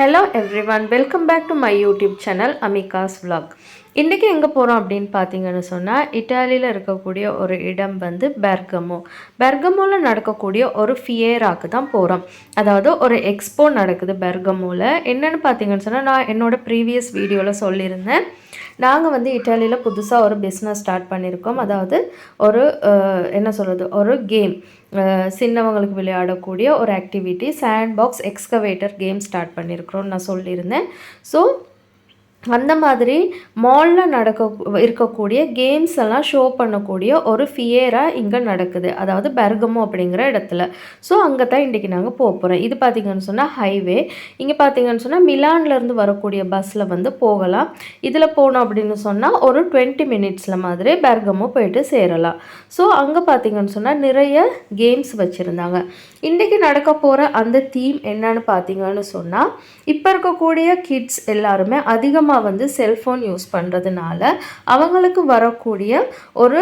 Hello everyone, welcome back to my YouTube channel Amigas vlog. இன்றைக்கி எங்கே போகிறோம் அப்படின்னு பார்த்தீங்கன்னு சொன்னால், இட்டாலியில் இருக்கக்கூடிய ஒரு இடம் வந்து பெர்கமோவில் நடக்கக்கூடிய ஒரு ஃபியேராக்கு தான் போகிறோம். அதாவது ஒரு எக்ஸ்போ நடக்குது பெர்கமோவில். என்னென்னு பார்த்தீங்கன்னு சொன்னால், நான் என்னோடய ப்ரீவியஸ் வீடியோவில் சொல்லியிருந்தேன். நாங்கள் வந்து இட்டாலியில் புதுசாக ஒரு பிஸ்னஸ் ஸ்டார்ட் பண்ணியிருக்கோம். அதாவது ஒரு ஒரு கேம், சின்னவங்களுக்கு விளையாடக்கூடிய ஒரு activity, sandbox excavator game start பண்ணியிருக்கிறோன்னு நான் சொல்லியிருந்தேன். ஸோ அந்த மாதிரி மாலில் இருக்கக்கூடிய கேம்ஸ் எல்லாம் ஷோ பண்ணக்கூடிய ஒரு ஃபியேராக இங்கே நடக்குது. அதாவது பெர்கமோ அப்படிங்கிற இடத்துல. ஸோ அங்கே தான் இன்றைக்கி நாங்கள் போகிறோம். இது பார்த்திங்கன்னு சொன்னால் ஹைவே. இங்கே பார்த்திங்கன்னு சொன்னால் மிலான்லேருந்து வரக்கூடிய பஸ்ஸில் வந்து போகலாம். இதில் போனோம் அப்படின்னு சொன்னால் ஒரு 20 மினிட்ஸில் மாதிரி பெர்கமோ போயிட்டு சேரலாம். ஸோ அங்கே பார்த்திங்கன்னு சொன்னால் நிறைய கேம்ஸ் வச்சுருந்தாங்க. இன்றைக்கி நடக்க போகிற அந்த தீம் என்னன்னு பார்த்திங்கன்னு சொன்னால், இப்போ இருக்கக்கூடிய கிட்ஸ் எல்லாருமே அதிகமாக வந்து செல்ஃபோன் யூஸ் பண்ணுறதுனால அவங்களுக்கு வரக்கூடிய ஒரு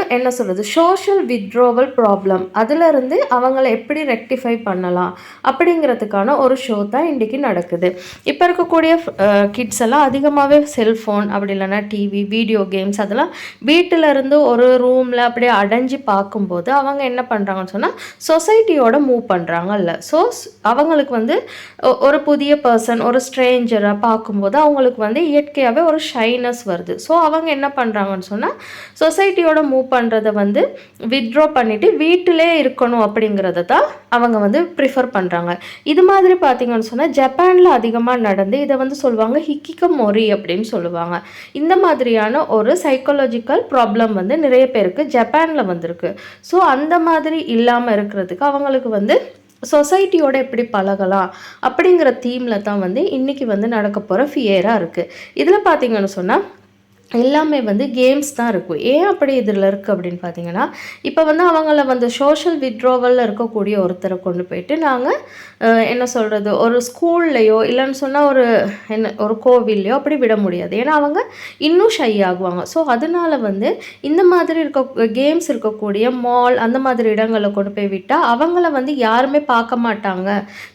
சோஷியல் வித்ட்ராவல் ப்ராப்ளம், அதிலிருந்து அவங்கள எப்படி ரெக்டிஃபை பண்ணலாம் அப்படிங்கிறதுக்கான ஒரு ஷோ தான் இன்றைக்கி நடக்குது. இப்போ இருக்கக்கூடிய கிட்ஸ் எல்லாம் அதிகமாகவே செல்ஃபோன், அப்படி இல்லைன்னா டிவி, வீடியோ கேம்ஸ் அதெல்லாம் வீட்டிலருந்து ஒரு ரூமில் அப்படியே அடைஞ்சு பார்க்கும்போது அவங்க என்ன பண்ணுறாங்கன்னு சொன்னால் சொசைட்டியோட மூவ் பண்ணுறாங்கல்ல. ஸோ அவங்களுக்கு வந்து ஒரு புதிய பர்சன், ஒரு ஸ்ட்ரேஞ்சரை பார்க்கும்போது அவங்களுக்கு வந்து இயற்கையாகவே ஒரு ஷைனஸ் வருது. ஸோ அவங்க என்ன பண்ணுறாங்கன்னு சொன்னால் சொசைட்டியோட மூவ் பண்ணுறதை வந்து வித்ட்ரா பண்ணிவிட்டு வீட்டிலே இருக்கணும் அப்படிங்கிறத தான் அவங்க வந்து ப்ரிஃபர் பண்ணுறாங்க. இது மாதிரி பார்த்திங்கன்னு சொன்னால் ஜப்பானில் அதிகமாக நடந்து இதை வந்து சொல்லுவாங்க ஹிக்கிகமோரி அப்படின்னு சொல்லுவாங்க. இந்த மாதிரியான ஒரு சைக்காலஜிக்கல் ப்ராப்ளம் வந்து நிறைய பேருக்கு ஜப்பானில் வந்திருக்கு. ஸோ அந்த மாதிரி இல்லாமல் இருக்கிறதுக்கு அவங்களுக்கு வந்து சொசைட்டியோட எப்படி பழகலாம் அப்படிங்கிற தீமில் தான் வந்து இன்றைக்கி வந்து நடக்க போகிற ஃபியேராக இருக்குது. இதில் பார்த்திங்கன்னு சொன்னால் எல்லாமே வந்து கேம்ஸ் தான் இருக்கும். ஏன் அப்படி இதில் இருக்குது அப்படின்னு பார்த்தீங்கன்னா, இப்போ வந்து அவங்கள வந்து சோஷியல் வித்ட்ராவலில் இருக்கக்கூடிய ஒருத்தரை கொண்டு போயிட்டு நாங்கள் ஒரு ஸ்கூல்லையோ இல்லைன்னு சொன்னால் ஒரு கோவில்லையோ அப்படி விட முடியாது. ஏன்னா அவங்க இன்னும் ஷை ஆகுவாங்க. ஸோ அதனால் வந்து இந்த மாதிரி கேம்ஸ் இருக்கக்கூடிய மால் அந்த மாதிரி இடங்களில் கொண்டு போய் விட்டால் அவங்கள வந்து யாருமே பார்க்க மாட்டாங்க,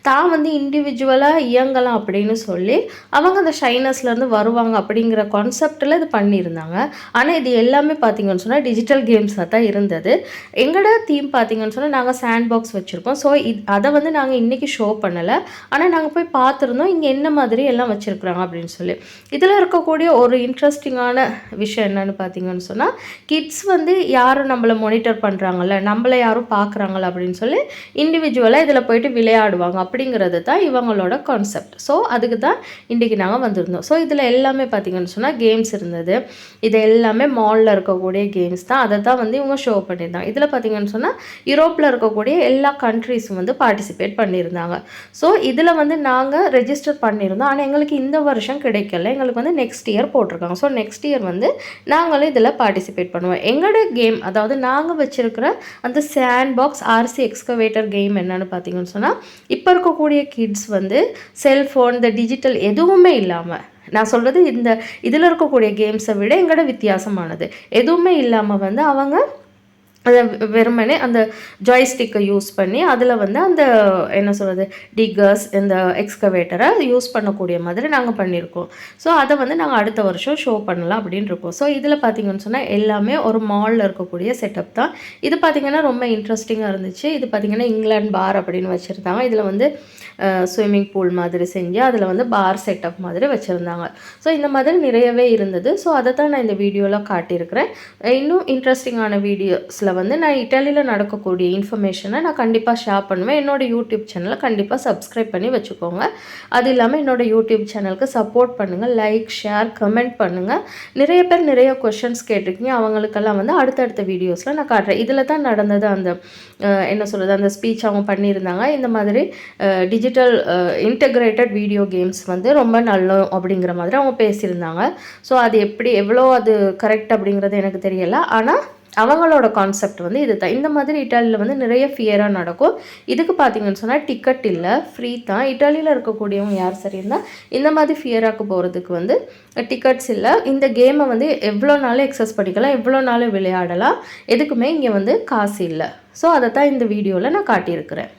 தான் வந்து இண்டிவிஜுவலாக இயங்கலாம் அப்படின்னு சொல்லி அவங்க அந்த ஷைனஸ்லேருந்து வருவாங்க அப்படிங்கிற கான்செப்டில் இது பண்ணியிருந்தாங்க. ஆனால் இது எல்லாமே பார்த்திங்கன்னு சொன்னால் டிஜிட்டல் கேம்ஸாக தான் இருந்தது. எங்களோட தீம் பார்த்திங்கன்னு சொன்னால் நாங்கள் சாண்ட் பாக்ஸ் வச்சுருக்கோம். ஸோ அதை வந்து நாங்கள் இன்றைக்கி ஷோ பண்ணலை. ஆனால் நாங்கள் போய் பார்த்துருந்தோம் இங்கே என்ன மாதிரி எல்லாம் வச்சுருக்குறாங்க அப்படின்னு சொல்லி. இதில் இருக்கக்கூடிய ஒரு இன்ட்ரெஸ்டிங்கான விஷயம் என்னென்னு பார்த்திங்கன்னு சொன்னால், கிட்ஸ் வந்து யாரும் நம்மளை மானிட்டர் பண்ணுறாங்கல்ல, நம்மளை யாரும் பார்க்குறாங்களா அப்படின்னு சொல்லி இண்டிவிஜுவலாக இதில் போயிட்டு விளையாடுவாங்க அப்படிங்கிறது தான் இவங்களோட கான்செப்ட். ஸோ அதுக்கு தான் இன்றைக்கி நாங்கள் வந்திருந்தோம். ஸோ இதில் எல்லாமே பார்த்திங்கன்னு சொன்னால் கேம்ஸ் இருந்தது. இது எல்லாமே மாலில் இருக்கக்கூடிய கேம்ஸ் தான். அதை தான் வந்து இவங்க ஷோ பண்ணியிருந்தாங்க. இதில் பார்த்திங்கன்னு சொன்னால் யூரோப்பில் இருக்கக்கூடிய எல்லா கண்ட்ரீஸும் வந்து பார்ட்டிசிபேட் பண்ணியிருந்தாங்க. ஸோ இதில் வந்து நாங்கள் ரெஜிஸ்டர் பண்ணியிருந்தோம். ஆனால் எங்களுக்கு இந்த வருஷம் கிடைக்கல, எங்களுக்கு வந்து நெக்ஸ்ட் இயர் போட்டிருக்காங்க. ஸோ நெக்ஸ்ட் இயர் வந்து நாங்களும் இதில் பார்ட்டிசிபேட் பண்ணுவோம். எங்களோட கேம், அதாவது நாங்கள் வச்சுருக்கிற அந்த sand box RC excavator game என்னென்னு பார்த்தீங்கன்னு சொன்னால், இப்போ இருக்கக்கூடிய கிட்ஸ் வந்து செல்ஃபோன், இந்த டிஜிட்டல் எதுவுமே இல்லாமல், நான் சொல்கிறது இதில் இருக்கக்கூடிய கேம்ஸை விட எங்களோட வித்தியாசமானது, எதுவுமே இல்லாமல் வந்து அவங்க அதை வெறுமனே அந்த ஜாய்ஸ்டிக்கை யூஸ் பண்ணி அதில் வந்து அந்த டிகர்ஸ், இந்த எக்ஸ்கவேட்டரை யூஸ் பண்ணக்கூடிய மாதிரி நாங்கள் பண்ணியிருக்கோம். ஸோ அதை வந்து நாங்கள் அடுத்த வருஷம் ஷோ பண்ணலாம் அப்படின்னு இருக்கோம். ஸோ இதில் பார்த்திங்கன்னு சொன்னால் எல்லாமே ஒரு மாலில் இருக்கக்கூடிய செட்டப் தான். இது பார்த்திங்கன்னா ரொம்ப இன்ட்ரெஸ்டிங்காக இருந்துச்சு. இது பார்த்திங்கன்னா இங்கிலாந்து பார் அப்படின்னு வச்சுருந்தாங்க. இதில் வந்து ஸ்விம்மிங் பூல் மாதிரி செஞ்சு அதில் வந்து பார் செட்டப் மாதிரி வச்சுருந்தாங்க. ஸோ இந்த மாதிரி நிறையவே இருந்தது. ஸோ அதை தான் நான் இந்த வீடியோவில் காட்டியிருக்கிறேன். இன்னும் இன்ட்ரெஸ்டிங்கான வீடியோஸில் வந்து நான் இட்டாலியில் நடக்கக்கூடிய இன்ஃபர்மேஷனை நான் கண்டிப்பாக ஷேர் பண்ணுவேன். என்னோடய யூடியூப் சேனலை கண்டிப்பாக சப்ஸ்கிரைப் பண்ணி வச்சுக்கோங்க. அது இல்லாமல் என்னோடய யூடியூப் சேனலுக்கு சப்போர்ட் பண்ணுங்கள், லைக், ஷேர், கமெண்ட் பண்ணுங்கள். நிறைய பேர் நிறைய கொஷின்ஸ் கேட்டிருக்கீங்க. அவங்களுக்கெல்லாம் வந்து அடுத்தடுத்த வீடியோஸில் நான் காட்டுறேன். இதில் தான் நடந்தது அந்த அந்த ஸ்பீச் அவங்க பண்ணியிருந்தாங்க. இந்த மாதிரி டிஜிட்டல் இன்டெகிரேட்டட் வீடியோ கேம்ஸ் வந்து ரொம்ப நல்ல அப்படிங்கிற மாதிரி அவங்க பேசியிருந்தாங்க. ஸோ அது எவ்வளோ அது கரெக்ட் அப்படிங்கிறது எனக்கு தெரியலை. ஆனால் அவங்களோட கான்செப்ட் வந்து இது தான். இந்த மாதிரி இட்டாலியில் வந்து நிறைய ஃபியராக நடக்கும். இதுக்கு பார்த்திங்கன்னு சொன்னால் டிக்கெட் இல்லை, ஃப்ரீ தான். இட்டாலியில் இருக்கக்கூடியவங்க யார் சரியிருந்தால் இந்த மாதிரி ஃபியராக்கு போகிறதுக்கு வந்து டிக்கெட்ஸ் இல்லை. இந்த கேமை வந்து எவ்வளோ நாள் எக்ஸஸ் பண்ணிக்கலாம், எவ்வளோ நாள் விளையாடலாம், எதுக்குமே இங்கே வந்து காசு இல்லை. ஸோ அதை தான் இந்த வீடியோவில் நான் காட்டியிருக்கிறேன்.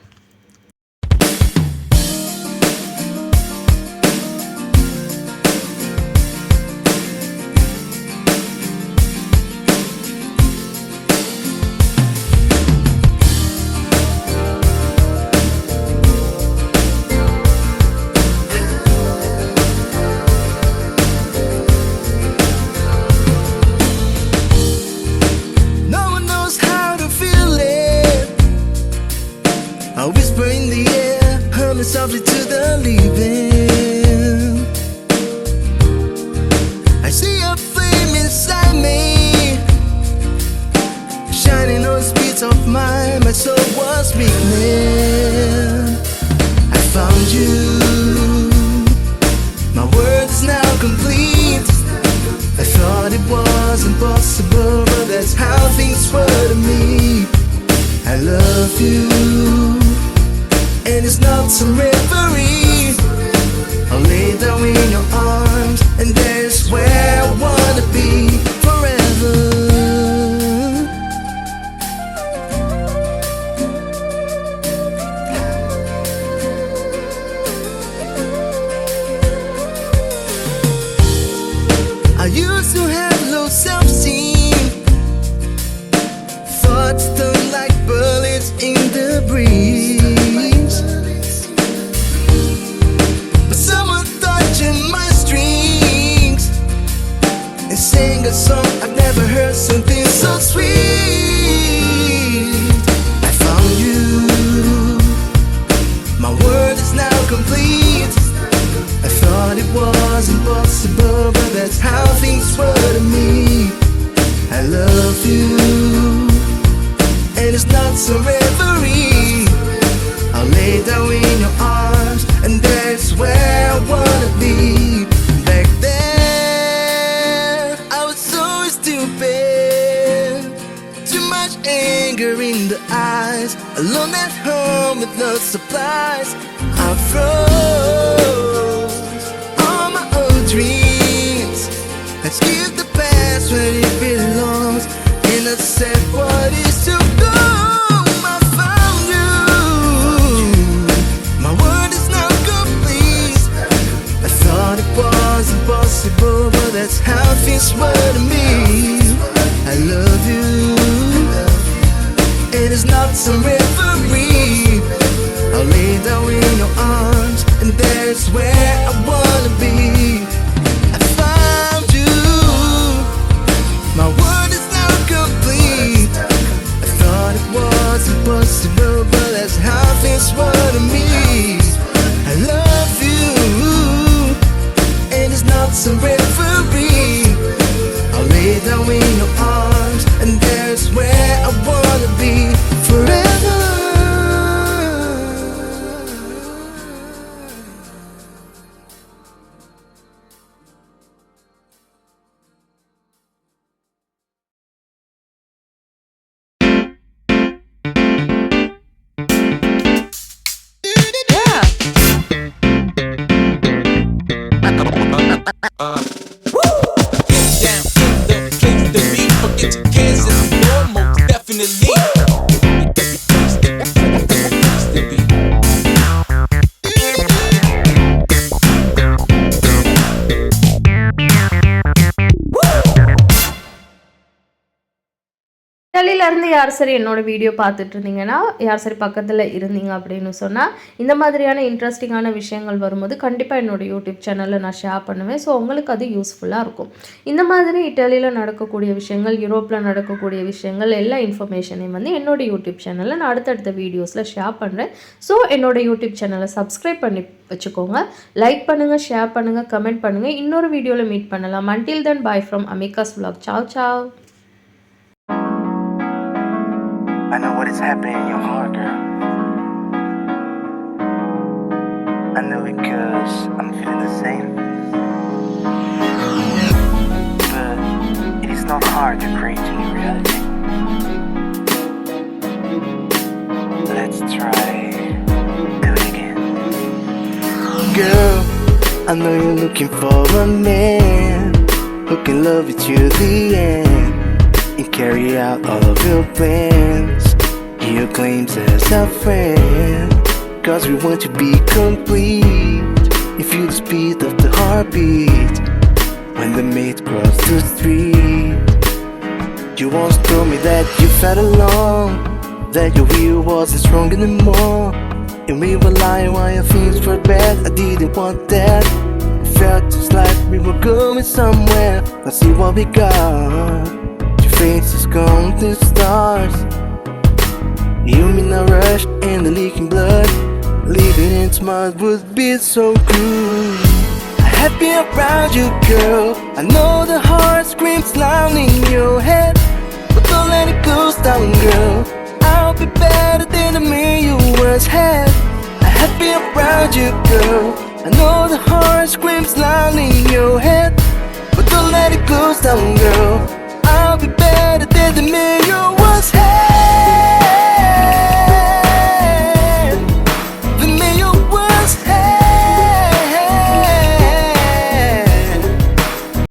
sing a song I've never heard, something so sweet. I found you, my world is now complete. I thought it was impossible, but that's how things were to me. I love you, and it's not some reverie. I'll lay down in your arms, and that's where I wanna be. Back then, I was so stupid. Too much anger in the eyes. Alone at home with no supplies. I froze all my old dreams. Let's give the past where it belongs. And I said, what is to go? I found you. My world is now complete. I thought it was impossible, but that's how things were to me. I love you, and it's not some reverie. I'll lay down in your arms, and that's where I wanna be. I found you. My world is now complete. I thought it was impossible, but that's how things were to me. I love you, and it's not some reverie. I'll lay down in your arms, and that's where I wanna be forever. Down in the place to be. Forget your cares and more, most definitely. இருந்து யார் சரி என்னோட video பார்த்துட்டு இருந்தீங்கன்னா, யார் சரி பக்கத்தில் இருந்தீங்க அப்படின்னு சொன்னால், இந்த மாதிரியான இன்ட்ரெஸ்டிங்கான விஷயங்கள் வரும்போது கண்டிப்பாக என்னோடய யூடியூப் சேனலில் நான் ஷேர் பண்ணுவேன். ஸோ உங்களுக்கு அது யூஸ்ஃபுல்லாக இருக்கும். இந்த மாதிரி இட்டாலியில் நடக்கக்கூடிய விஷயங்கள், யூரோப்பில் நடக்கக்கூடிய விஷயங்கள், எல்லா இன்ஃபர்மேஷனையும் வந்து என்னோடய யூடியூப் சேனலில் நான் அடுத்தடுத்த வீடியோஸில் ஷேர் பண்ணுறேன். ஸோ என்னோடய யூடியூப் சேனலை சப்ஸ்கிரைப் பண்ணி வச்சுக்கோங்க. லைக் பண்ணுங்கள், ஷேர் பண்ணுங்கள், கமெண்ட் பண்ணுங்கள். இன்னொரு வீடியோவில் மீட் பண்ணலாம். Until then bye from Amigas vlog. Ciao, ciao. I know what is happening in your heart, girl. I know it 'cause I'm feeling the same. But it is not hard to create a new reality. Let's try do it again. Girl, I know you're looking for a man who can love you to the end and carry out all of your plans. Your claims as a friend, 'cause we want to be complete. You feel the speed of the heartbeat when the mate cross the street. You once told me that you felt alone, that your will wasn't strong anymore, and we were lying while your feelings were bad. I didn't want that. It felt just like we were going somewhere. Let's see what we got. Your face is gone to stars. You mean a rush and the leaking blood. Living in mud would be so cruel. Happy around you, girl. I know the heart screams loud in your head, but don't let it go down, girl. I'll be better than the man you once had. Happy around you, girl. I know the heart screams loud in your head, but don't let it go down, girl. I'll be better than the man you once had.